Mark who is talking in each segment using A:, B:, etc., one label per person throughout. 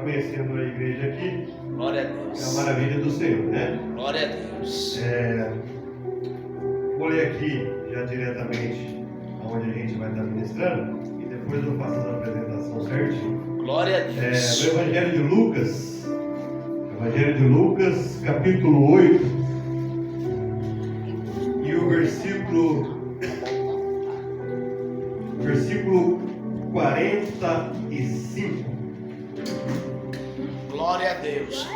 A: conhecendo a igreja aqui.
B: Glória a Deus.
A: É a maravilha do Senhor, né?
B: Glória a Deus.
A: Vou ler aqui já diretamente onde a gente vai estar ministrando e depois eu faço a apresentação certinho.
B: Glória a Deus.
A: O Evangelho de Lucas, capítulo 8 e o versículo 45.
B: Glória a Deus.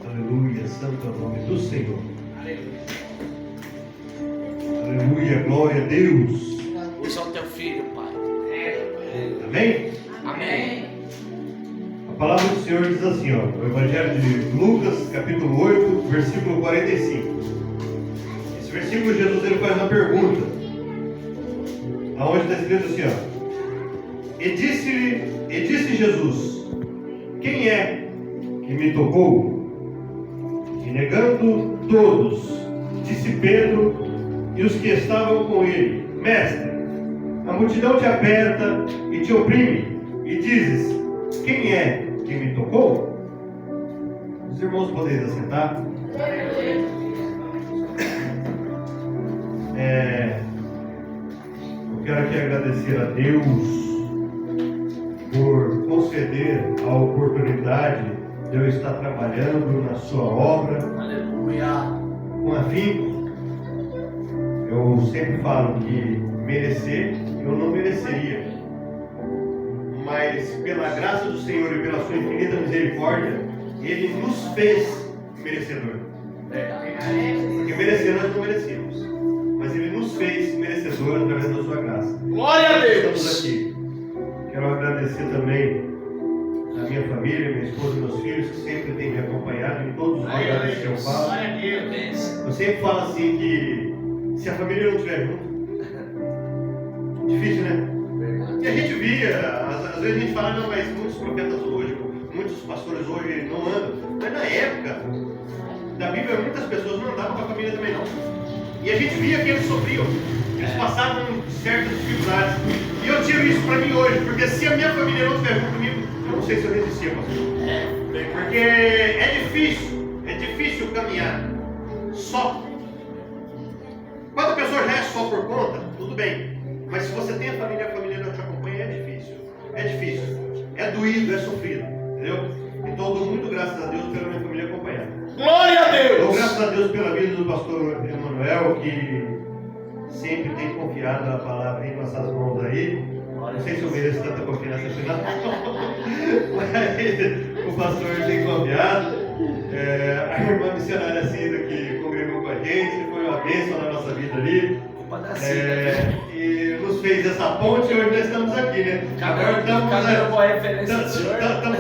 A: Aleluia, santo é o nome do Senhor. Aleluia, glória a Deus.
B: Usa o teu filho, Pai.
A: Amém?
B: Amém.
A: A palavra do Senhor diz assim, ó, o Evangelho de Lucas, capítulo 8, versículo 45. Esse versículo, Jesus ele faz uma pergunta, aonde está escrito assim, ó, e disse Jesus, quem é que me tocou? E negando todos, disse Pedro e os que estavam com ele, mestre, a multidão te aperta e te oprime, e dizes, quem é que me tocou? Os irmãos podem assentar? Eu quero aqui agradecer a Deus por conceder a oportunidade de eu estar trabalhando na sua obra.
B: Aleluia.
A: Com afinco. Eu sempre falo que merecer, eu não mereceria, mas pela graça do Senhor e pela sua infinita misericórdia, Ele nos fez merecedor. Porque merecer nós não merecemos, mas Ele nos fez merecedor através da sua graça.
B: Glória a Deus.
A: Estamos aqui. Quero agradecer também a minha família, minha esposa e meus filhos, que sempre têm me acompanhado em todos os lugares que eu falo.
B: Glória a Deus.
A: Eu sempre falo assim que se a família não estiver junto, difícil, né? E a gente via, às vezes a gente fala, não, mas muitos profetas hoje, muitos pastores hoje não andam. Mas na época da Bíblia, muitas pessoas não andavam com a família também não. E a gente via que eles sofriam, eles passavam certas dificuldades. E eu tiro isso para mim hoje, porque se a minha família não estiver junto comigo, eu não sei se eu resistia, pastor. Porque é difícil caminhar só. Quando a pessoa já é só por conta, tudo bem. Mas se você tem a família não te acompanha, é difícil. É doído, é sofrido. Entendeu? Então eu dou muito graças a Deus pela minha família acompanhar.
B: Glória a Deus.
A: Dou graças a Deus pela vida do pastor Emanuel, que sempre tem confiado a palavra em nossas mãos aí. Não sei se eu mereço tanta confiança final, mas o pastor tem confiado. A irmã missionária Cida, que congregou com a gente, foi uma bênção na nossa vida ali. E nos fez essa ponte e hoje nós estamos aqui, né? Agora estamos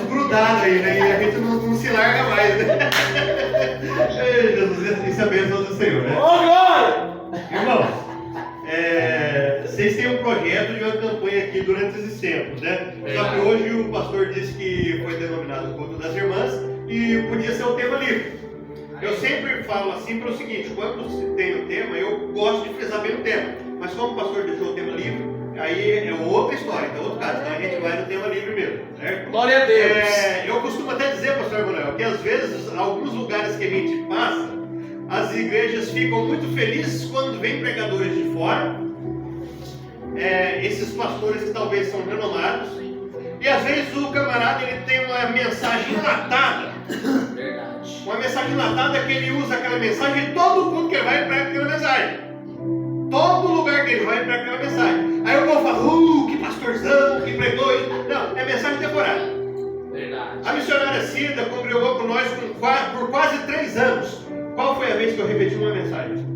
A: grudados aí, né? E a gente não se larga mais, né? Ei, Jesus, isso é bênção do Senhor, né?
B: Oh, glória!
A: Irmãos, vocês têm um projeto de uma campanha aqui durante esses tempos, né? Só que hoje o pastor disse que foi denominado o culto das irmãs e podia ser o tema livre. Eu sempre falo assim para o seguinte, quando se tem o tema, eu gosto de frisar bem o tema. Mas como o pastor deixou o tema livre, aí é outra história, é outro caso. Então a gente vai no tema livre mesmo, certo?
B: Glória a Deus.
A: Eu costumo até dizer, pastor Emanuel, que às vezes, alguns lugares que a gente passa, as igrejas ficam muito felizes quando vem pregadores de fora, esses pastores que talvez são renomados, e às vezes o camarada ele tem uma mensagem enlatada.
B: Verdade.
A: Uma mensagem enlatada que ele usa aquela mensagem e todo mundo que ele vai prega aquela mensagem. Todo lugar que ele vai prega aquela mensagem. Aí o povo fala, que pastorzão, que pregou isso. Não, é mensagem temporária.
B: Verdade.
A: A missionária Cida congregou com nós por quase 3 anos. Qual foi a vez que eu repeti uma mensagem?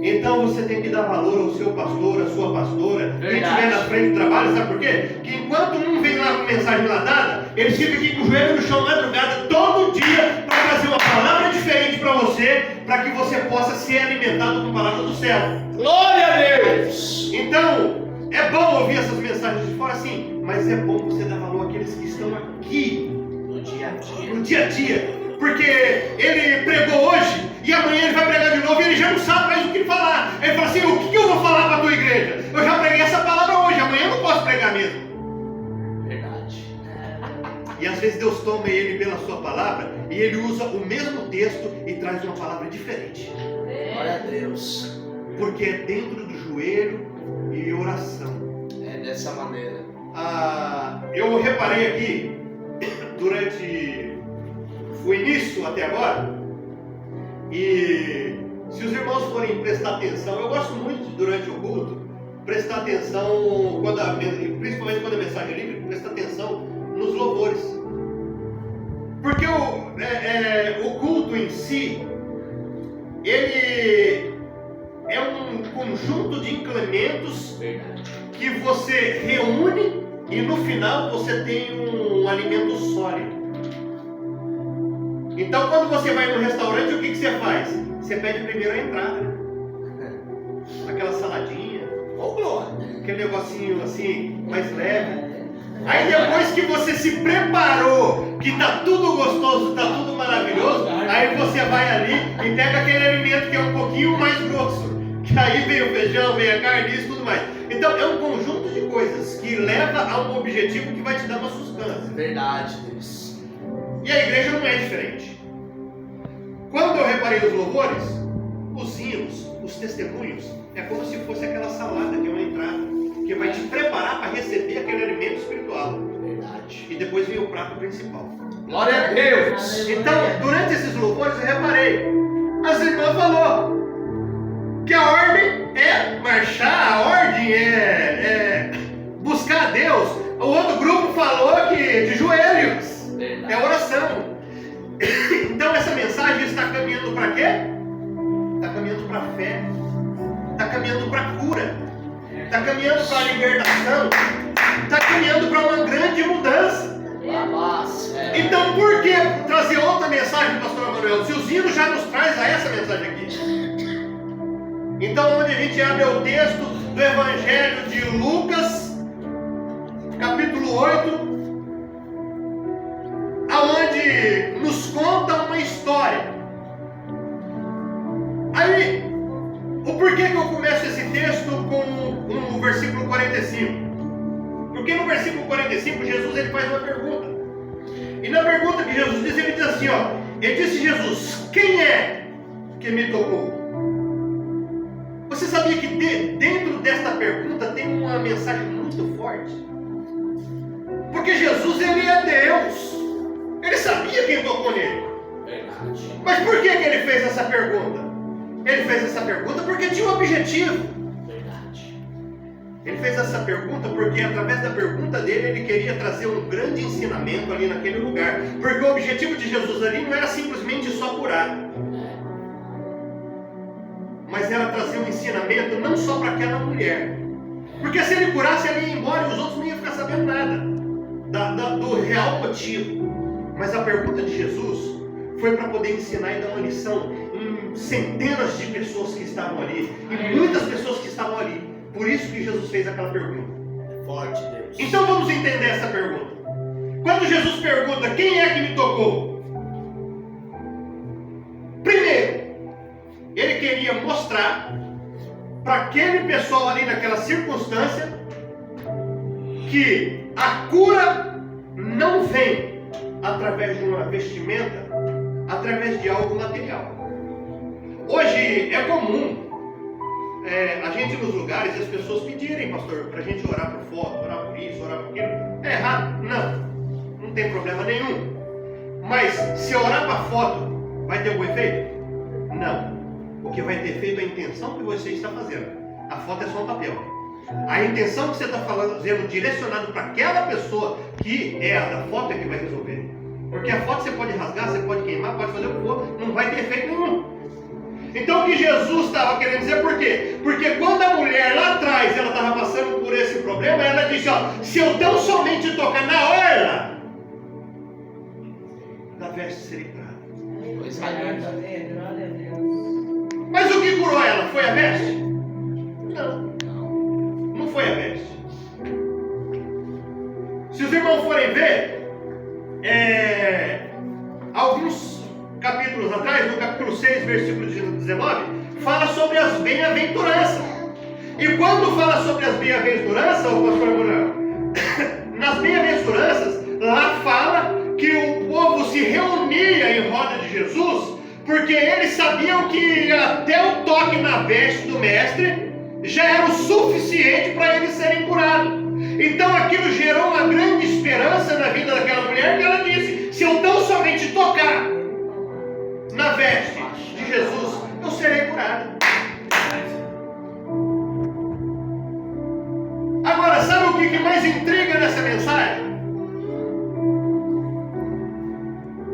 A: Então você tem que dar valor ao seu pastor, à sua pastora, quem estiver na frente do trabalho, sabe por quê? Que enquanto um vem lá com mensagem enlatada, eles ficam aqui com o joelho no chão madrugada todo dia para trazer uma palavra diferente para você, para que você possa ser alimentado com a palavra do céu.
B: Glória a Deus!
A: Então, é bom ouvir essas mensagens de fora, sim, mas é bom você dar valor àqueles que estão aqui
B: No dia a dia.
A: no dia a dia. Porque ele pregou hoje e amanhã ele vai pregar de novo e ele já não sabe mais o que falar. Ele fala assim, o que eu vou falar para a tua igreja? Eu já preguei essa palavra hoje, amanhã eu não posso pregar mesmo.
B: Verdade.
A: E às vezes Deus toma ele pela sua palavra e ele usa o mesmo texto e traz uma palavra diferente.
B: Glória a Deus.
A: Porque é dentro do joelho e oração.
B: É dessa maneira.
A: Eu reparei aqui, durante o início até agora, e se os irmãos forem prestar atenção, eu gosto muito durante o culto, prestar atenção, principalmente quando a mensagem é livre, prestar atenção nos louvores. Porque o culto em si, ele é um conjunto de implementos que você reúne e no final você tem um alimento sólido. Então quando você vai no restaurante, o que você faz? Você pede primeiro a entrada, né? Aquela saladinha, aquele negocinho assim, mais leve. Aí depois que você se preparou, que tá tudo gostoso, tá tudo maravilhoso, aí você vai ali e pega aquele alimento que é um pouquinho mais grosso. Que aí vem o feijão, vem a carne, isso e tudo mais. Então é um conjunto de coisas que leva a um objetivo que vai te dar uma sustância.
B: Verdade, Deus.
A: E a igreja não é diferente. Quando eu reparei os louvores, os hinos, os testemunhos, é como se fosse aquela salada que é uma entrada, que vai te preparar para receber aquele alimento espiritual.
B: Verdade.
A: E depois vem o prato principal.
B: Glória a Deus.
A: Então, durante esses louvores eu reparei, as irmãs falou que a ordem é marchar, a ordem é buscar a Deus. O outro grupo falou que de joelhos, é oração. Então essa mensagem está caminhando para quê? Está caminhando para a fé, está caminhando para a cura, está caminhando para a libertação, está caminhando para uma grande mudança. Então por que trazer outra mensagem, pastor Manuel, se os hinos já nos traz a essa mensagem aqui? Então onde a gente abre o texto do Evangelho de Lucas, capítulo 8, aonde nos conta uma história. Aí, o porquê que eu começo esse texto com o versículo 45? Porque no versículo 45 Jesus ele faz uma pergunta. E na pergunta que Jesus diz, ele diz assim, ó, ele disse Jesus, quem é que me tocou? Você sabia que dentro desta pergunta tem uma mensagem muito forte? Porque Jesus ele é Deus. Ele sabia quem tocou nele.
B: Verdade.
A: Mas por que ele fez essa pergunta? Ele fez essa pergunta porque tinha um objetivo.
B: Verdade.
A: Ele fez essa pergunta porque através da pergunta dele ele queria trazer um grande ensinamento ali naquele lugar. Porque o objetivo de Jesus ali não era simplesmente só curar, mas era trazer um ensinamento não só para aquela mulher. Porque se ele curasse, ele ia embora e os outros não iam ficar sabendo nada do real motivo. Mas a pergunta de Jesus foi para poder ensinar e dar uma lição em centenas de pessoas que estavam ali, e muitas pessoas que estavam ali. Por isso que Jesus fez aquela pergunta.
B: Forte, Deus.
A: Então vamos entender essa pergunta. Quando Jesus pergunta, quem é que me tocou? Primeiro, ele queria mostrar para aquele pessoal ali naquela circunstância que a cura não vem através de uma vestimenta, através de algo material. Hoje é comum a gente nos lugares as pessoas pedirem, pastor, para a gente orar por foto, orar por isso, orar por aquilo. É errado? Não tem problema nenhum. Mas se orar para foto, vai ter algum efeito? Não. O que vai ter feito é a intenção que você está fazendo. A foto é só um papel. A intenção que você está fazendo, direcionado para aquela pessoa que é a da foto, é que vai resolver. Porque a foto você pode rasgar, você pode queimar, pode fazer o que for, não vai ter efeito nenhum. Então o que Jesus estava querendo dizer, por quê? Porque quando a mulher lá atrás, ela estava passando por esse problema, ela disse, ó, se eu tão somente tocar na orla da veste serei curada.
B: Coisa linda.
A: Mas o que curou ela? Foi a veste? Não foi a veste. Se os irmãos forem ver, alguns capítulos atrás, no capítulo 6, versículo 19, fala sobre as bem-aventuranças. E quando fala sobre as bem-aventuranças, o pastor Manuel, nas bem-aventuranças, lá fala porque eles sabiam que até o toque na veste do mestre já era o suficiente para eles serem curados. Então aquilo gerou uma grande esperança na vida daquela mulher, que ela disse: se eu tão somente tocar na veste de Jesus, eu serei curada. Agora, sabe o que mais intriga nessa mensagem?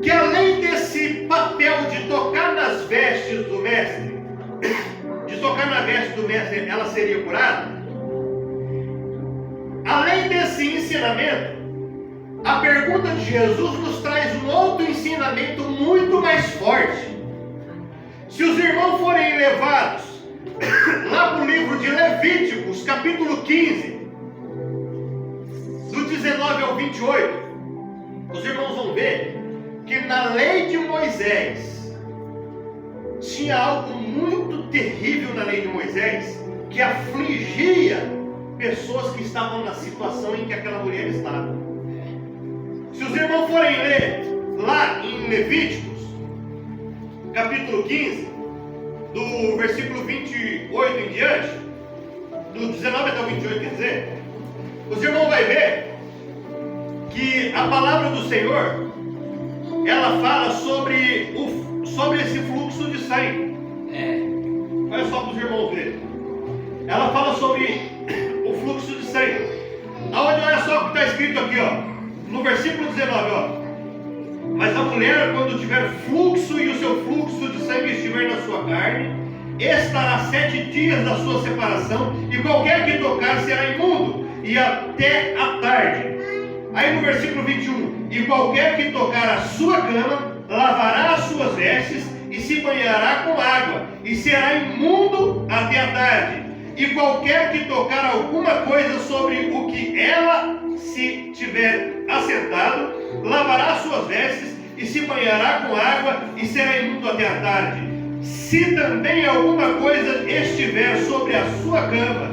A: Que além desse papel de tocar nas vestes do mestre, de tocar na veste do mestre, ela seria curada. Além desse ensinamento, a pergunta de Jesus nos traz um outro ensinamento muito mais forte. Se os irmãos forem levados lá para o livro de Levíticos, capítulo 15, do 19 ao 28, os irmãos vão ver que na lei de Moisés tinha algo muito terrível na lei de Moisés, que afligia pessoas que estavam na situação em que aquela mulher estava. Se os irmãos forem ler lá em Levíticos, capítulo 15, do versículo 28 em diante, do 19 até o 28, quer dizer, os irmãos vão ver que a palavra do Senhor, ela fala sobre esse fluxo de sangue. Olha só para os irmãos verem. Ela fala sobre o fluxo de sangue. Aonde, olha só o que está escrito aqui, ó, no versículo 19, ó. Mas a mulher, quando tiver fluxo e o seu fluxo de sangue estiver na sua carne, estará 7 dias da sua separação, e qualquer que tocar será imundo, e até a tarde. Aí no versículo 21, e qualquer que tocar a sua cama, lavará as suas vestes, e se banhará com água, e será imundo até a tarde. E qualquer que tocar alguma coisa sobre o que ela se tiver assentado, lavará as suas vestes, e se banhará com água, e será imundo até a tarde. Se também alguma coisa estiver sobre a sua cama,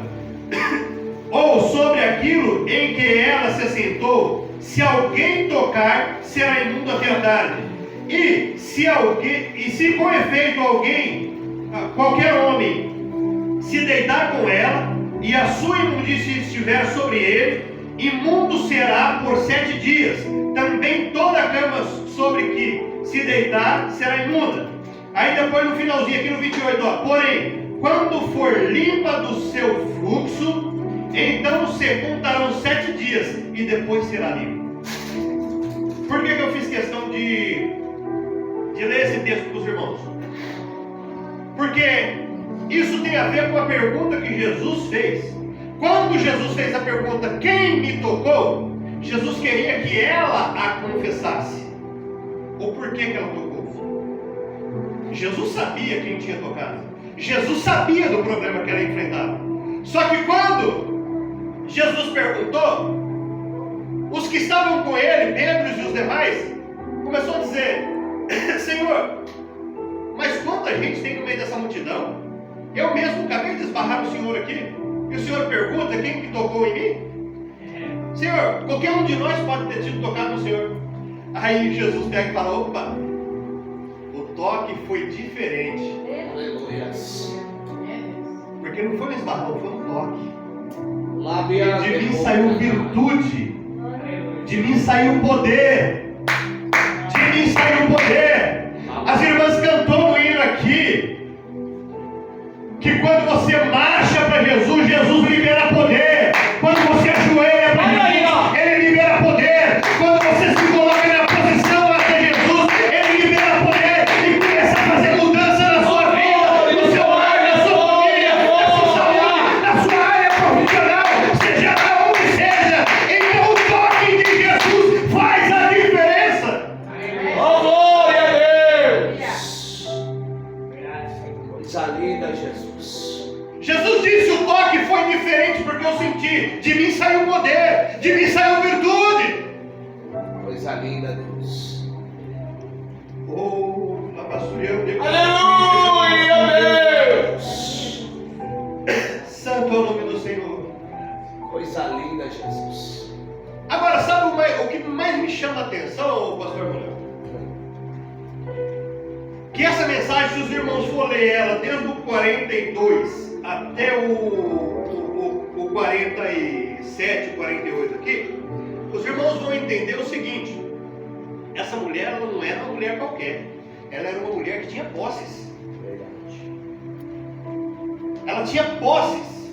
A: ou sobre aquilo em que ela se assentou, se alguém tocar, será imundo até a tarde. E se com efeito qualquer homem, se deitar com ela, e a sua imundície estiver sobre ele, imundo será por 7 dias. Também toda a cama sobre que se deitar será imunda. Aí depois no finalzinho, aqui no 28, ó, porém, quando for limpa do seu fluxo, então se contarão 7 dias, e depois será limpa. Por que eu fiz questão de ler esse texto para os irmãos? Porque isso tem a ver com a pergunta que Jesus fez. Quando Jesus fez a pergunta, quem me tocou? Jesus queria que ela a confessasse. O porquê que ela tocou. Jesus sabia quem tinha tocado. Jesus sabia do problema que ela enfrentava. Só que quando Jesus perguntou, os que estavam com ele, Pedro e os demais, começou a dizer: Senhor, mas quanta gente tem no meio dessa multidão? Eu mesmo acabei de esbarrar no Senhor aqui, e o Senhor pergunta quem que tocou em mim? Senhor, qualquer um de nós pode ter sido tocado no Senhor. Aí Jesus pega e fala: opa, o toque foi diferente.
B: Aleluia.
A: Porque não foi um esbarrão, foi um toque.
B: De
A: De mim saiu virtude, de mim saiu poder, de mim saiu poder. As irmãs cantou no hino aqui, que quando você marcha para Jesus, Jesus libera poder. Quando você ajoelha para Jesus, Ele libera poder. Quando você se coloca na posição até Jesus, Ele libera poder e começa a fazer mudança na sua vida, no seu lar, na sua família, na sua saúde, na sua área profissional, seja lá onde seja. Então o toque de Jesus faz a diferença.
B: Oh, glória a Deus! Coisa linda, Jesus.
A: Jesus disse: o toque foi diferente porque eu senti. De mim saiu poder, de mim saiu virtude.
B: Coisa linda, Deus.
A: Oh,
B: Aleluia, Deus!
A: Santo é o nome do Senhor.
B: Coisa linda, Jesus.
A: Agora, sabe o que mais me chama a atenção, pastor Mulher? que essa mensagem, se os irmãos for ler ela desde o 42 até o 47, 48 aqui, os irmãos vão entender o seguinte: essa mulher, ela não era uma mulher qualquer, ela era uma mulher que tinha posses. Ela tinha posses.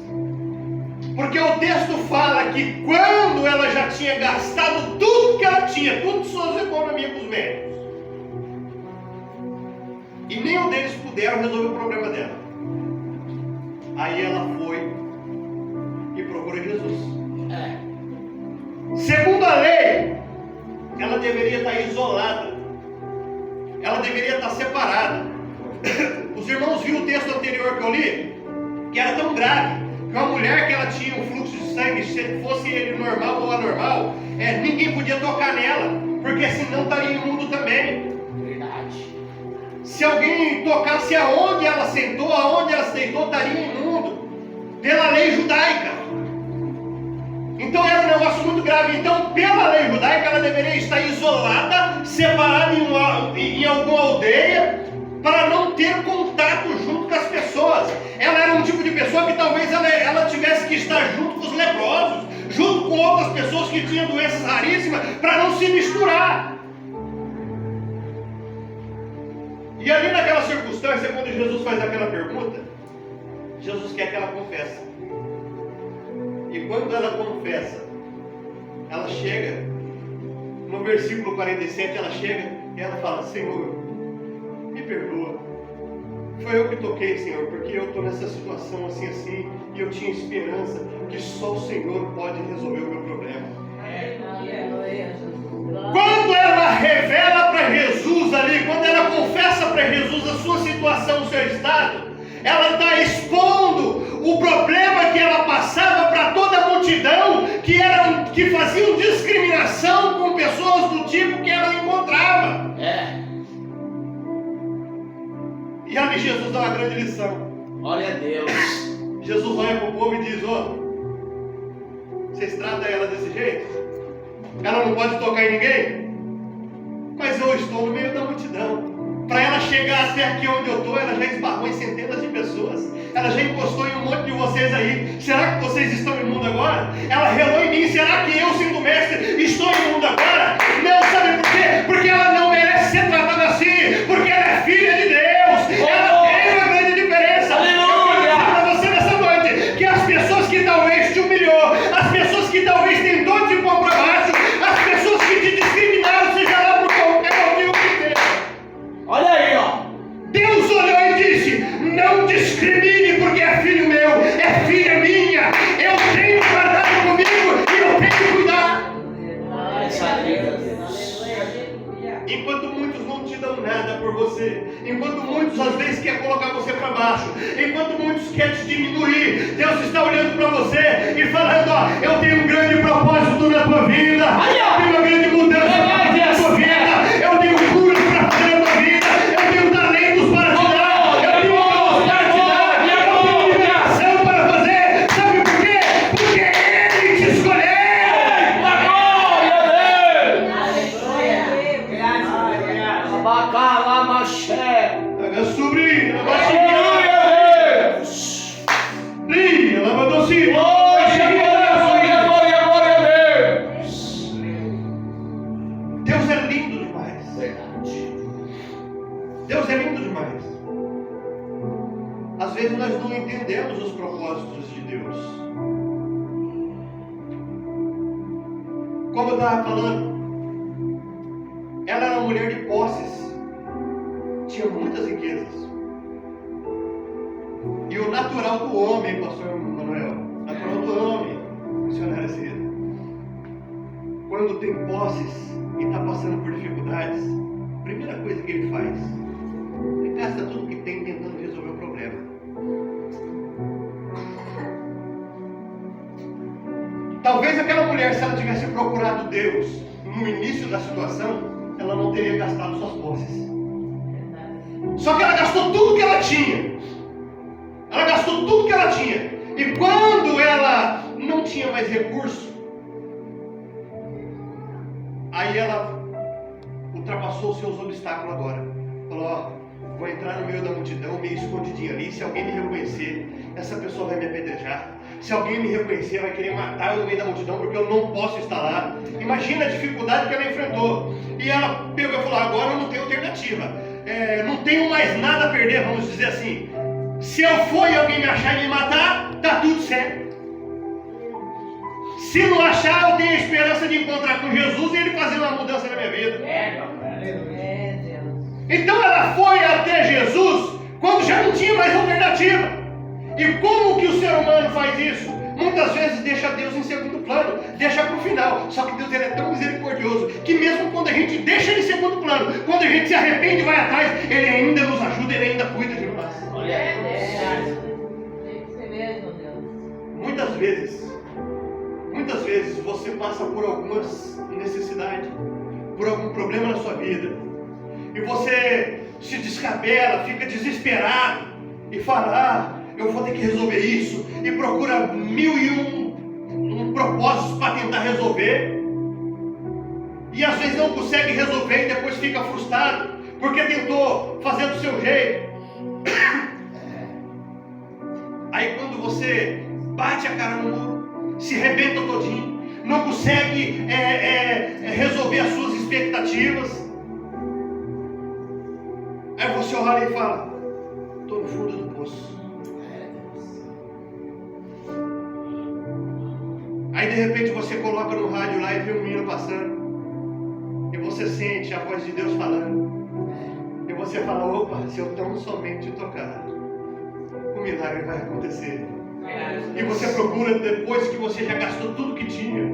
A: Porque o texto fala que quando ela já tinha gastado tudo que ela tinha, todas suas economias com os médicos, e nenhum deles puderam resolver o problema dela, aí ela foi e procurou Jesus. Segundo a lei, ela deveria estar isolada, ela deveria estar separada. Os irmãos viram o texto anterior que eu li, que era tão grave, que uma mulher que ela tinha um fluxo de sangue, se fosse ele normal ou anormal, ninguém podia tocar nela, porque senão estaria imundo também.
B: Verdade.
A: Se alguém tocasse aonde ela sentou, aonde ela se deitou, estaria imundo, pela lei judaica. Então era um negócio muito grave. Então, pela lei judaica, ela deveria estar isolada, separada em alguma aldeia, para não ter contato junto com as pessoas. Ela era um tipo de pessoa que talvez ela tivesse que estar junto com os leprosos, junto com outras pessoas que tinham doenças raríssimas, para não se misturar. E ali naquela circunstância, quando Jesus faz aquela pergunta, Jesus quer que ela confesse. E quando ela confessa, ela chega, no versículo 47, ela chega e ela fala: Senhor, me perdoa, foi eu que toquei, Senhor, porque eu estou nessa situação assim, e eu tinha esperança que só o Senhor pode resolver o meu problema. Quando ela revela para Jesus ali, quando ela confessa para Jesus a sua situação, o seu estado, ela está expondo o problema que ela passava para toda a multidão, que faziam discriminação com pessoas do tipo que ela encontrava. E ali Jesus dá uma grande lição.
B: Glória a Deus.
A: Jesus olha para o povo e diz: vocês tratam ela desse jeito? Ela não pode tocar em ninguém? Mas eu estou no meio da multidão. Para ela chegar até aqui onde eu estou, ela já esbarrou em centenas de pessoas. Ela já encostou em um monte de vocês aí. Será que vocês estão imundos agora? Ela relou em mim. Será que eu, sendo mestre, estou imundo agora? Não, sabe por quê? Porque ela não merece ser tratada assim. Porque ela é filha de Deus. Ela tem uma grande diferença. Eu quero dizer para você nessa noite que as pessoas que talvez te humilhou, as pessoas que talvez tentou te pôr para baixo, as pessoas que te discriminaram, seja lá por qualquer motivo que seja,
B: olha aí, ó.
A: Deus olhou e disse: não discrimine, porque é filho meu, é filha minha. Eu tenho guardado comigo e eu tenho que cuidar. Enquanto muitos não te dão nada por você, enquanto muitos às vezes querem colocar você para baixo, enquanto muitos querem te diminuir, Deus está olhando para você e falando: eu tenho um grande propósito na tua vida, eu tenho uma grande mudança para fazer na tua vida, eu tenho curas para fazer na tua vida, eu tenho talentos para te dar, eu tenho dons para te dar, eu tenho liberação para fazer. Sabe por quê? Porque Ele te escolheu.
B: Bacalamaché.
A: Sobrinho,
B: Glória a Deus. Glória a Deus.
A: Deus é lindo demais.
B: Verdade.
A: Deus é lindo demais. Às vezes nós não entendemos os propósitos de Deus. Como eu estava falando, ela era uma mulher de posses, tinha muitas riquezas. E o natural do homem, pastor Manuel, natural do homem, missionário Cida, quando tem posses e está passando por dificuldades, a primeira coisa que ele faz, ele gasta tudo que tem tentando resolver o problema. Talvez aquela mulher, se ela tivesse procurado Deus no início da situação, ela não teria gastado suas posses. Só que ela gastou tudo que ela tinha. Ela gastou tudo que ela tinha. E quando ela não tinha mais recurso, aí ela ultrapassou os seus obstáculos agora. Falou: vou entrar no meio da multidão, meio escondidinho ali. Se alguém me reconhecer, essa pessoa vai me apedrejar. Se alguém me reconhecer, vai querer matar eu no meio da multidão, porque eu não posso estar lá. Imagina a dificuldade que ela enfrentou. E ela pegou e falou: agora eu não tenho alternativa. Não tenho mais nada a perder, vamos dizer assim. Se eu for e alguém me achar e me matar, tá tudo certo. Se não achar, eu tenho a esperança de encontrar com Jesus e Ele fazer uma mudança na minha vida. Então ela foi até Jesus quando já não tinha mais alternativa. E como que o ser humano faz isso? Muitas vezes deixa Deus em segundo plano, deixa para o final. Só que Deus ele é tão misericordioso que mesmo quando a gente deixa Ele em segundo plano, quando a gente se arrepende e vai atrás, Ele ainda nos ajuda, Ele ainda cuida de nós. Muitas vezes você passa por algumas necessidades, por algum problema na sua vida, e você se descabela, fica desesperado e fala: eu vou ter que resolver isso, e procura 1001 propósitos para tentar resolver, e às vezes não consegue resolver e depois fica frustrado porque tentou fazer do seu jeito. Aí quando você bate a cara no muro, se arrebenta todinho, não consegue resolver as suas expectativas, aí você olha e fala: estou no fundo do poço. Aí de repente você coloca no rádio lá e vê um menino passando, e você sente a voz de Deus falando, e você fala: opa, se eu tão somente tocar, o milagre vai acontecer. E você procura depois que você já gastou tudo que tinha,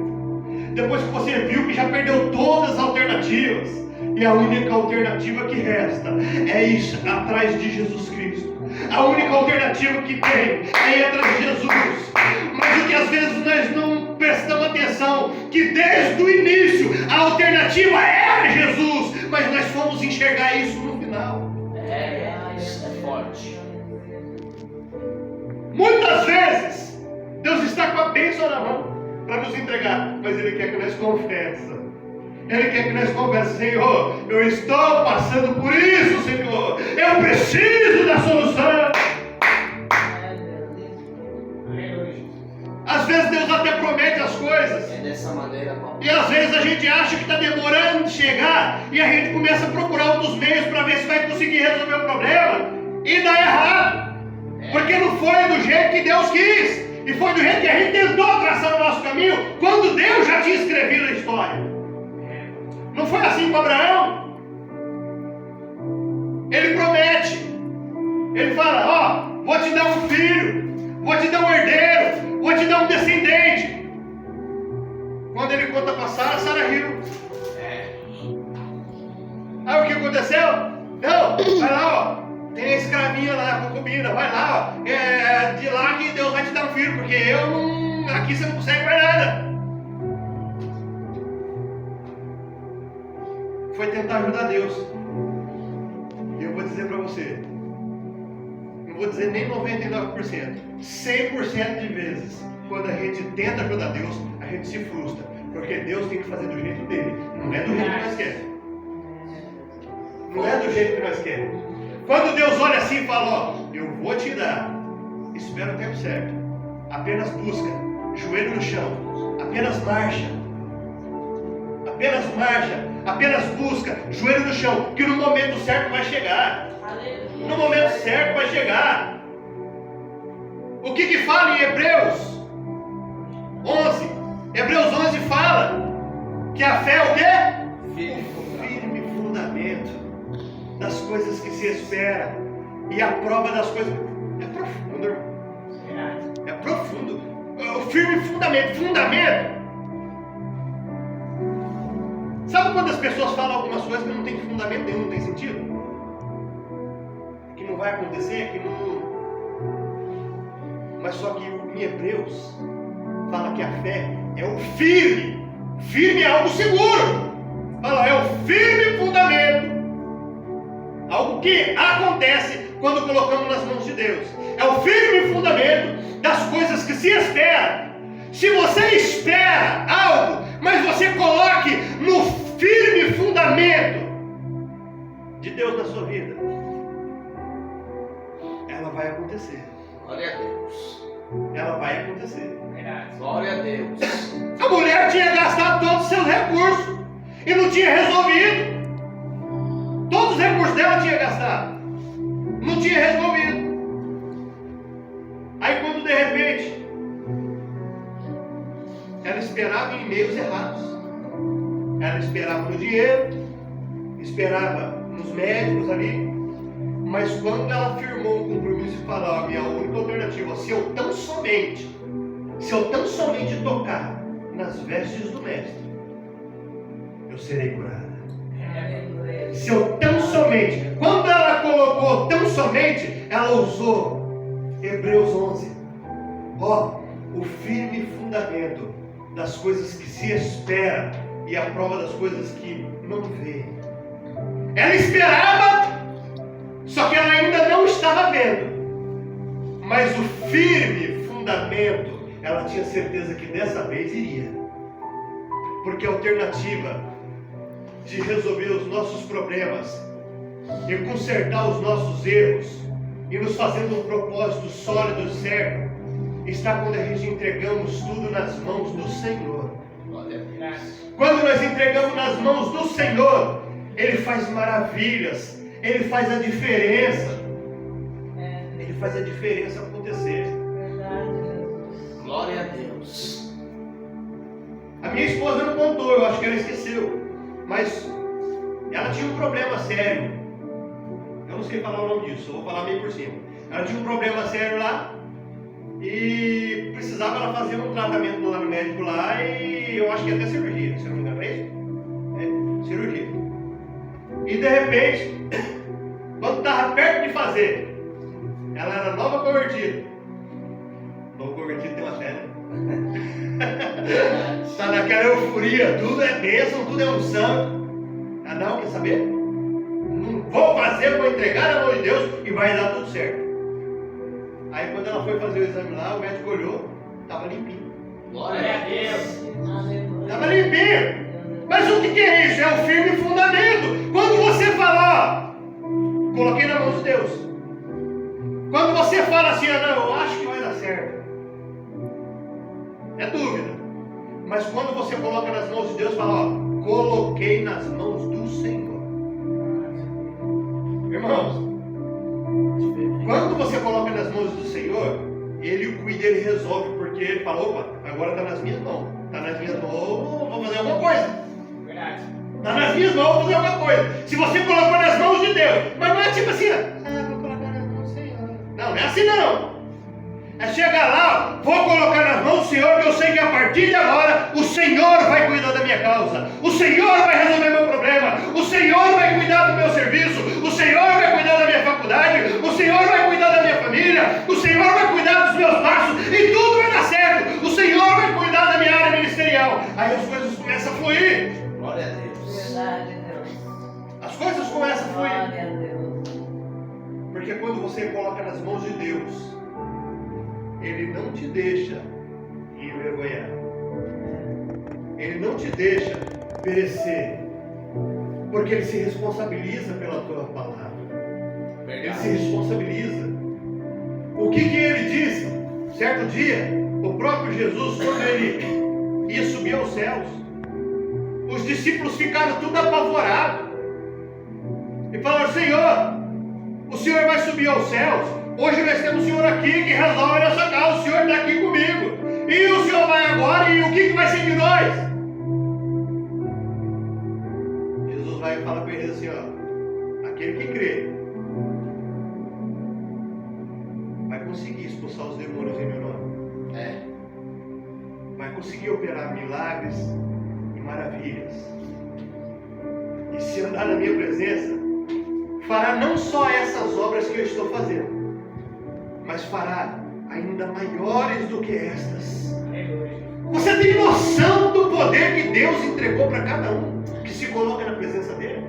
A: depois que você viu que já perdeu todas as alternativas, e a única alternativa que resta é ir atrás de Jesus Cristo. A única alternativa que tem é ir atrás de Jesus. Mas o que às vezes nós não prestamos atenção, que desde o início a alternativa era Jesus, mas nós fomos enxergar isso no final.
B: Isso é forte.
A: Muitas vezes Deus está com a bênção na mão para nos entregar, mas Ele quer que nós confessemos. Ele quer que nós confessemos: Senhor, eu estou passando por isso, Senhor, eu preciso da solução. Às vezes Deus até promete as coisas,
B: É dessa maneira, Paulo.
A: e às vezes a gente acha que está demorando de chegar, e a gente começa a procurar outros meios para ver se vai conseguir resolver o problema, e dá errado, porque não foi do jeito que Deus quis, e foi do jeito que a gente tentou traçar o nosso caminho, quando Deus já tinha escrevido a história. Não foi assim com Abraão. Ele promete, ele fala: vou te dar um filho, vou te dar um herdeiro, vou te dar um descendente. Quando ele conta para Sara, Sara riu. Aí o que aconteceu? Não, vai lá, tem a escravinha lá, a concubina, vai lá, de lá que Deus vai te dar um filho, porque aqui você não consegue mais nada. Foi tentar ajudar Deus. E eu vou dizer para você, não vou dizer nem 99%, 100% de vezes, quando a gente tenta ajudar Deus, a gente se frustra, porque Deus tem que fazer do jeito dele, não é do jeito que nós queremos. Não é do jeito que nós queremos. Quando Deus olha assim e fala: eu vou te dar, espera o tempo certo, apenas busca, joelho no chão, apenas marcha, apenas busca, joelho no chão, que no momento certo vai chegar. No momento certo vai chegar. O que fala em Hebreus 11? Hebreus 11 fala que a fé é o quê? O firme fundamento das coisas que se espera, e a prova das coisas. É profundo, irmão. É profundo. O firme fundamento. Sabe quando as pessoas falam algumas coisas que não tem fundamento nenhum, não tem sentido? Que não vai acontecer, que não... Mas só que em Hebreus fala que a fé é o firme. Firme é algo seguro. Fala, é o firme fundamento. Algo que acontece quando colocamos nas mãos de Deus. É o firme fundamento das coisas que se espera. Se você espera algo, mas você coloque no firme fundamento de Deus na sua vida, vai acontecer.
B: Glória a Deus.
A: Ela vai acontecer.
B: Glória a Deus.
A: A mulher tinha gastado todos os seus recursos e não tinha resolvido. Todos os recursos dela tinha gastado. Não tinha resolvido. Aí quando de repente ela esperava em meios errados. Ela esperava no dinheiro, esperava nos médicos ali. Mas quando ela firmou um compromisso e falou, a minha única alternativa, se eu tão somente tocar nas vestes do mestre, eu serei curada. Se eu tão somente, quando ela colocou tão somente, ela usou Hebreus 11. O firme fundamento das coisas que se espera e a prova das coisas que não vê. Ela esperava, só que ela ainda não estava vendo. Mas o firme fundamento, ela tinha certeza que dessa vez iria. Porque a alternativa de resolver os nossos problemas e consertar os nossos erros e nos fazendo um propósito sólido e certo está quando a gente entregamos tudo nas mãos do Senhor. Quando nós entregamos nas mãos do Senhor, Ele faz maravilhas, Ele faz a diferença. Ele faz a diferença acontecer.
B: Glória a Deus.
A: A minha esposa não contou, eu acho que ela esqueceu. Mas ela tinha um problema sério. Eu não sei falar o nome disso, eu vou falar meio por cima. Ela tinha um problema sério lá e precisava ela fazer um tratamento lá no médico lá e eu acho que até cirurgia, se eu não me engano, é isso? É, cirurgia. E de repente, quando estava perto de fazer, ela era nova convertida. Novo convertido tem uma fé, né? Está naquela euforia, tudo é bênção, tudo é unção. Ah não, quer saber? Não vou fazer, vou entregar a mão de Deus e vai dar tudo certo. Aí quando ela foi fazer o exame lá, o médico olhou, estava limpinho.
B: Glória a Deus.
A: Estava limpinho. Mas o que é isso? É o firme fundamento. Quando você fala, coloquei na mão de Deus. Quando você fala assim, não, eu acho que vai dar certo. É dúvida. Mas quando você coloca nas mãos de Deus, fala, coloquei nas mãos do Senhor. Irmãos, quando você coloca nas mãos do Senhor, Ele cuida, Ele resolve, porque Ele fala, opa, agora está nas minhas mãos. Está nas minhas mãos, vou fazer alguma coisa. Está nas minhas mãos, vou fazer alguma coisa. Se você colocou nas mãos de Deus, mas não é tipo assim, vou colocar nas mãos do Senhor. Não é assim não. É chegar lá, vou colocar nas mãos do Senhor, que eu sei que a partir de agora o Senhor vai cuidar da minha causa, o Senhor vai resolver meu problema, o Senhor vai cuidar do meu serviço, o Senhor vai cuidar da minha faculdade, o Senhor vai cuidar da minha família, o Senhor vai cuidar dos meus passos e tudo vai dar certo, o Senhor vai cuidar da minha área ministerial. Aí as coisas começam a fluir.
B: Glória a Deus.
C: Verdade, Deus.
A: As coisas começam a fluir.
C: Glória a Deus.
A: Porque quando você coloca nas mãos de Deus, Ele não te deixa envergonhar. Ele não te deixa perecer. Porque Ele se responsabiliza pela tua palavra. Ele se responsabiliza. O que Ele disse? Certo dia, o próprio Jesus, quando Ele ia subir aos céus, os discípulos ficaram tudo apavorados. E falaram, Senhor, o Senhor vai subir aos céus. Hoje nós temos o Senhor aqui que resolve a nossa causa. O Senhor está aqui comigo. E o Senhor vai agora, e o que vai ser de nós? Jesus vai falar para eles assim, aquele que crê vai conseguir expulsar os demônios em meu nome. Vai conseguir operar milagres e maravilhas. E se andar na minha presença, fará não só essas obras que eu estou fazendo, mas fará ainda maiores do que estas. Você tem noção do poder que Deus entregou para cada um que se coloca na presença dele?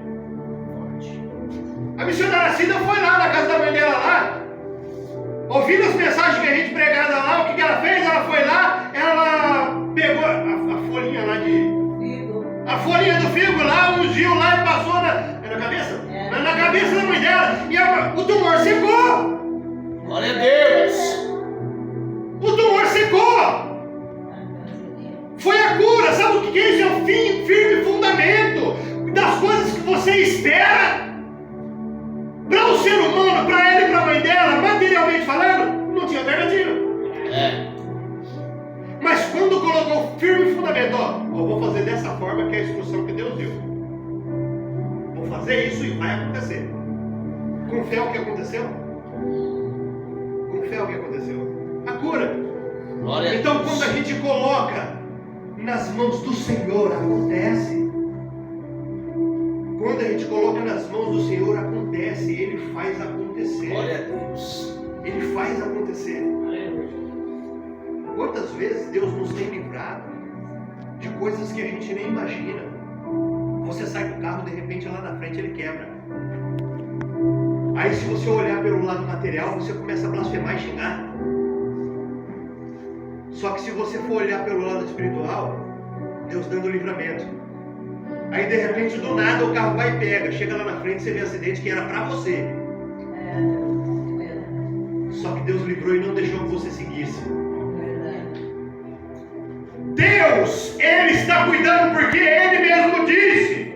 A: A missionária Cida foi lá na casa da mãe dela lá, ouvindo as mensagens que a gente pregava lá. O que ela fez? Ela foi lá, ela pegou a folhinha lá a folhinha do figo lá, ungiu lá e passou na cabeça? Na cabeça da mãe dela, e o tumor secou. espera. Para o ser humano, para ele e para a mãe dela, materialmente falando, não tinha alternativa. Mas quando colocou firme fundamento, eu vou fazer dessa forma, que é a instrução que Deus deu. Vou fazer isso e vai acontecer. Com fé o que aconteceu? Com fé o que aconteceu? A cura. Então quando a gente coloca nas mãos do Senhor, acontece. Quando a gente coloca nas mãos do Senhor, acontece. Ele faz acontecer.
B: Glória a Deus.
A: Ele faz acontecer. Quantas vezes Deus nos tem livrado de coisas que a gente nem imagina? Você sai do carro, de repente lá na frente ele quebra. Aí se você olhar pelo lado material, você começa a blasfemar e xingar. Só que se você for olhar pelo lado espiritual, Deus dando livramento. Aí de repente do nada o carro vai e pega. Chega lá na frente, você vê um acidente que era pra você. Só que Deus livrou e não deixou que você seguisse. Deus, Ele está cuidando, porque Ele mesmo disse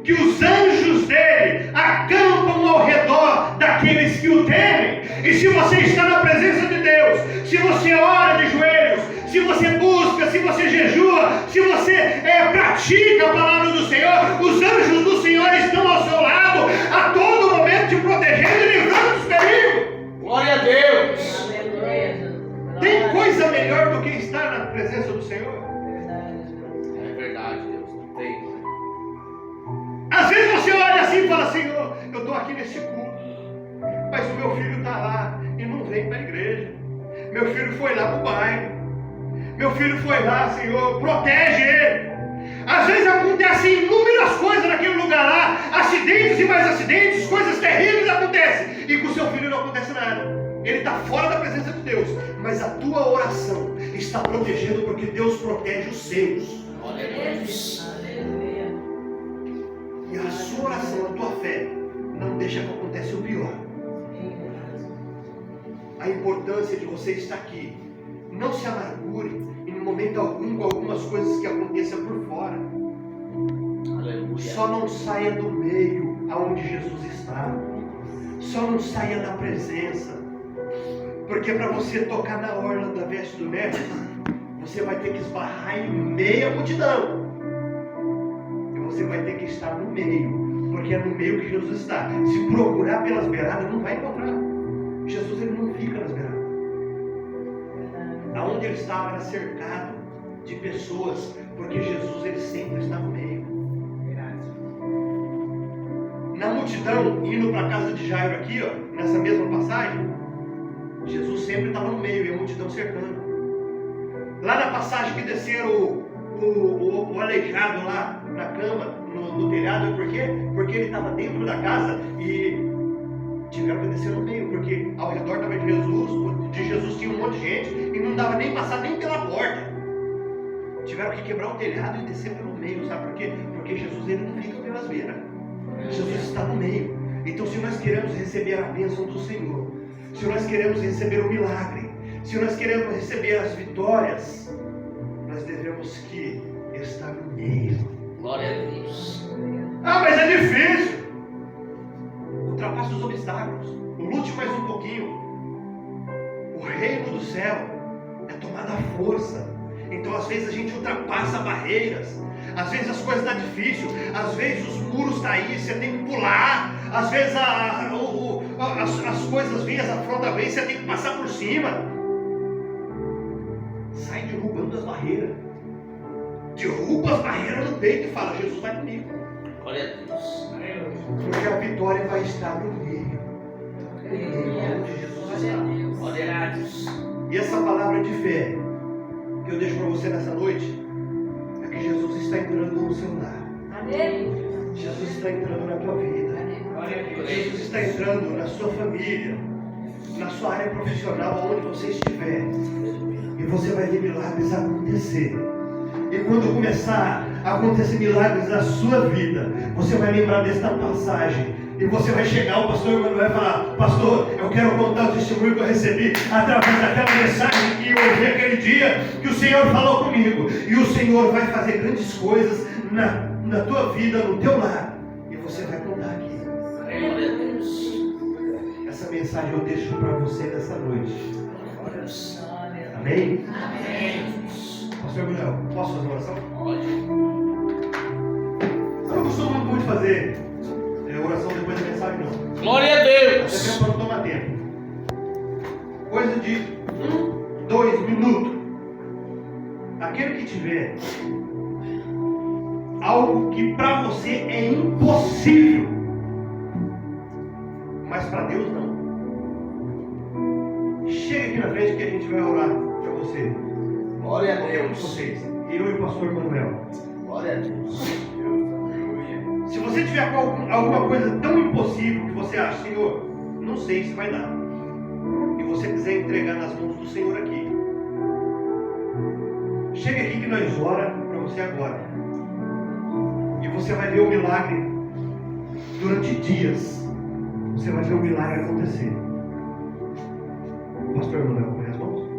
A: que os anjos dele acampam ao redor daqueles que o temem. E se você está na presença de Deus, se você ora de joelhos, se você busca, se você jejua, se você pratica a palavra do Senhor, os anjos do Senhor estão ao seu lado, a todo momento te protegendo e livrando dos perigos.
B: Glória a Deus.
A: Tem coisa melhor do que estar na presença do Senhor?
B: É verdade, Deus. Não tem.
A: Às vezes você olha assim e fala: Senhor, eu estou aqui nesse culto, mas o meu filho está lá e não vem para a igreja. Meu filho foi lá para o bairro. Meu filho foi lá, Senhor, protege ele. Às vezes acontecem inúmeras coisas naquele lugar lá, acidentes e mais acidentes, coisas terríveis acontecem, e com o seu filho não acontece nada. Ele está fora da presença de Deus, mas a tua oração está protegendo, porque Deus protege os seus.
B: Glória a Deus.
A: E a sua oração, a tua fé, não deixa que aconteça o pior. A importância de você estar aqui. Não se amargure em momento algum com algumas coisas que aconteçam por fora.
B: Aleluia.
A: Só não saia do meio aonde Jesus está. Só não saia da presença. Porque para você tocar na orla da veste do mestre, você vai ter que esbarrar em meia multidão. E você vai ter que estar no meio. Porque é no meio que Jesus está. Se procurar pelas beiradas, não vai encontrar. Jesus, ele não fica nas beiradas. Aonde ele estava era cercado de pessoas, porque Jesus, ele sempre está no meio. Na multidão, indo para a casa de Jairo aqui, nessa mesma passagem, Jesus sempre estava no meio e a multidão cercando. Lá na passagem que desceram o aleijado lá na cama, no telhado, por quê? Porque ele estava dentro da casa e tiveram que descer no meio, porque ao redor estava de Jesus tinha um monte de gente e não dava nem passar nem pela porta. Tiveram que quebrar o telhado e descer pelo meio, sabe por quê? Porque Jesus, ele não fica pelas beiras. Jesus está no meio. Então, se nós queremos receber a bênção do Senhor, se nós queremos receber o milagre, se nós queremos receber as vitórias, nós devemos que estar no meio.
B: Glória a Deus.
A: Ah, mas é difícil. Ultrapasse os obstáculos. Lute mais um pouquinho. O reino do céu é tomada à força. Então, às vezes a gente ultrapassa barreiras. Às vezes as coisas estão difíceis. Às vezes os muros estão aí, você tem que pular. Às vezes as coisas vêm, as afrontas vêm, você tem que passar por cima. Sai derrubando as barreiras. Derruba as barreiras no peito e fala: Jesus vai comigo.
B: Glória a Deus.
A: Porque a vitória vai estar no meio. Onde Jesus está.
B: Glória a Deus.
A: E essa palavra de fé que eu deixo para você nessa noite é que Jesus está entrando no seu lar. Jesus está entrando na tua vida. Jesus está entrando na sua família, na sua área profissional, onde você estiver. E você vai ver milagres acontecer. E quando começar a acontecer milagres na sua vida, você vai lembrar desta passagem. E você vai chegar, o pastor Emmanuel vai falar: pastor, eu quero contar o testemunho que eu recebi através daquela mensagem que eu ouvi aquele dia, que o Senhor falou comigo. E o Senhor vai fazer grandes coisas na tua vida, no teu lar. E você você vai contar aqui.
B: Glória a Deus.
A: Essa mensagem eu deixo para você nessa noite.
B: Glória a Deus.
A: Amém?
B: Amém.
A: Pastor Gabriel, posso fazer uma oração?
B: Pode.
A: Eu não costumo muito fazer oração depois da mensagem, não.
B: Glória a
A: Até
B: Deus.
A: mesmo para não tomar tempo. Coisa de 2 minutos. Aquele que tiver algo que para você é impossível, mas para Deus não. Chega aqui na frente que a gente vai orar para você.
B: Glória a
A: Qualquer um de
B: Deus.
A: vocês. Eu e o pastor Manuel.
B: Glória a Deus.
A: Se você tiver com alguma coisa tão impossível que você acha, Senhor, não sei se vai dar, e você quiser entregar nas mãos do Senhor aqui, chega aqui que nós oramos para você agora. E você vai ver o milagre durante dias. Você vai ver o milagre acontecer. Pastor Manuel, põe as mãos.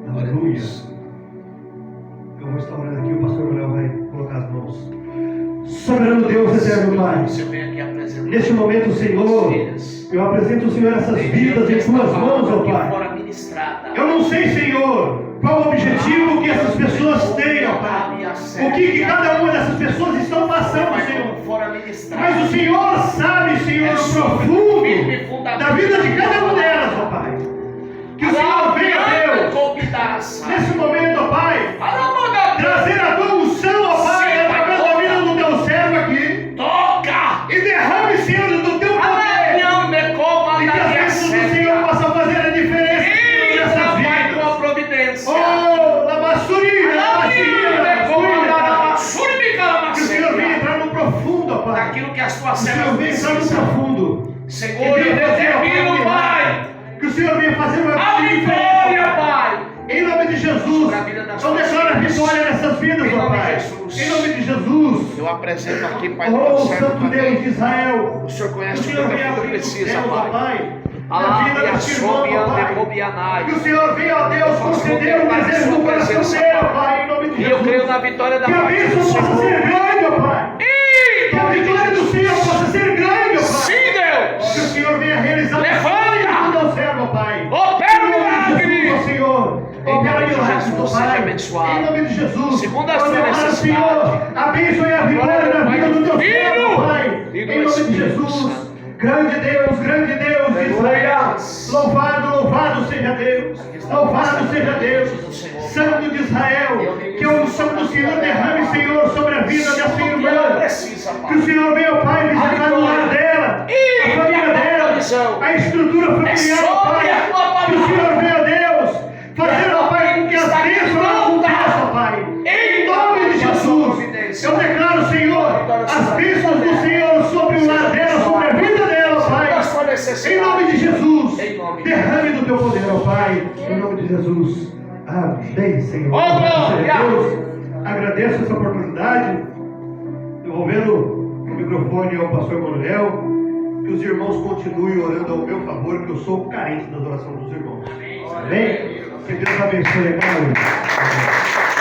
A: Aleluia. Eu vou estar orando aqui, o pastor Manuel vai colocar as mãos. Soberano Deus, eterno Pai,
B: Você vem aqui apresentar.
A: neste momento, Senhor, eu apresento, Senhor, essas vidas em Suas mãos, ó Pai. Eu não sei, Senhor, qual o objetivo que essas pessoas têm, ó Pai. O que cada uma dessas pessoas estão passando, Senhor. Mas o Senhor sabe, Senhor, o profundo da vida de cada uma delas, ó Pai. Que o Senhor venha, Deus, nesse momento, ó Pai, trazer a tua unção, ó Pai, através da vida do teu servo aqui.
B: Toca!
A: E derrame, Senhor, do teu poder. E que as bênçãos do Senhor possam fazer a diferença nessas vidas. Oh, labassurina, que o Senhor venha entrar no profundo, ó Pai.
B: Daquilo que as
A: Que
B: tuas
A: o Senhor
B: servas
A: venha entrar no
B: precisam.
A: profundo.
B: Senhor, eu determino, Pai,
A: Que o Senhor venha fazer uma
B: a vitória, Pai.
A: Em nome de Jesus. Eu declaro a vitória nessas vidas,
B: Em
A: ó
B: nome de
A: Pai.
B: Jesus.
A: Em nome de Jesus.
B: Eu apresento aqui, Pai,
A: Oh,
B: nosso servo
A: Santo Deus
B: também.
A: de Israel.
B: O Senhor
A: Que o
B: conhece o
A: Senhor
B: que
A: venha
B: eu
A: abrir os
B: precisa,
A: céus, ó
B: Pai.
A: Pai. Na vida deste irmão, ó Pai. Que o Senhor venha, ó Deus, conceder o desejo do coração dele, ó Pai. Em nome de
B: E eu creio
A: Jesus.
B: na vitória da
A: Que a
B: parte do
A: bênção possa ser
B: Senhor.
A: grande, ó Pai. Que a vitória do Senhor possa ser grande, ó Pai.
B: Sim, Deus.
A: Que o Senhor venha realizar
B: Levanta.
A: o teu servo, ó Pai.
B: Opera o
A: Em nome de
B: milagre.
A: Jesus, ó Senhor.
B: Em nome
A: Opera
B: de
A: milagres,
B: Jesus,
A: ó
B: seja
A: Pai.
B: abençoado.
A: Em nome de Jesus.
B: Segundo a sua
A: Ó,
B: necessidade.
A: Senhor, a bênção e a vitória
B: Glória
A: na
B: ao
A: vida do teu
B: Filho
A: servo, ó Pai.
B: e do
A: Em nome de
B: Espírito
A: Jesus.
B: Santo.
A: Grande Deus de Israel. Louvado, louvado seja Deus. Louvado seja Deus. Santo de Israel. Que a unção do Senhor derrame, Senhor, sobre a vida dessa
B: Que ela
A: irmã.
B: precisa,
A: Que o
B: Pai.
A: Senhor venha, Pai, visitar o lar dela, a família dela, a estrutura familiar, ó Pai. Que o Senhor venha, Deus, fazer, ó Pai, com que as bênçãos aconteçam, ó Pai. Em nome de Jesus, eu declaro, Senhor, as bênçãos do Senhor sobre o lar dela, sobre a vida dela, ó Pai. Em nome de Jesus, derrame do teu poder, ó Pai. Em nome de Jesus. Amém, Senhor.
B: Oh, glória!
A: Deus, agradeço essa oportunidade. Devolvendo o microfone ao pastor Manuel. Que os irmãos continuem orando ao meu favor, que eu sou carente das orações dos irmãos. Amém? Que Deus abençoe a cada um.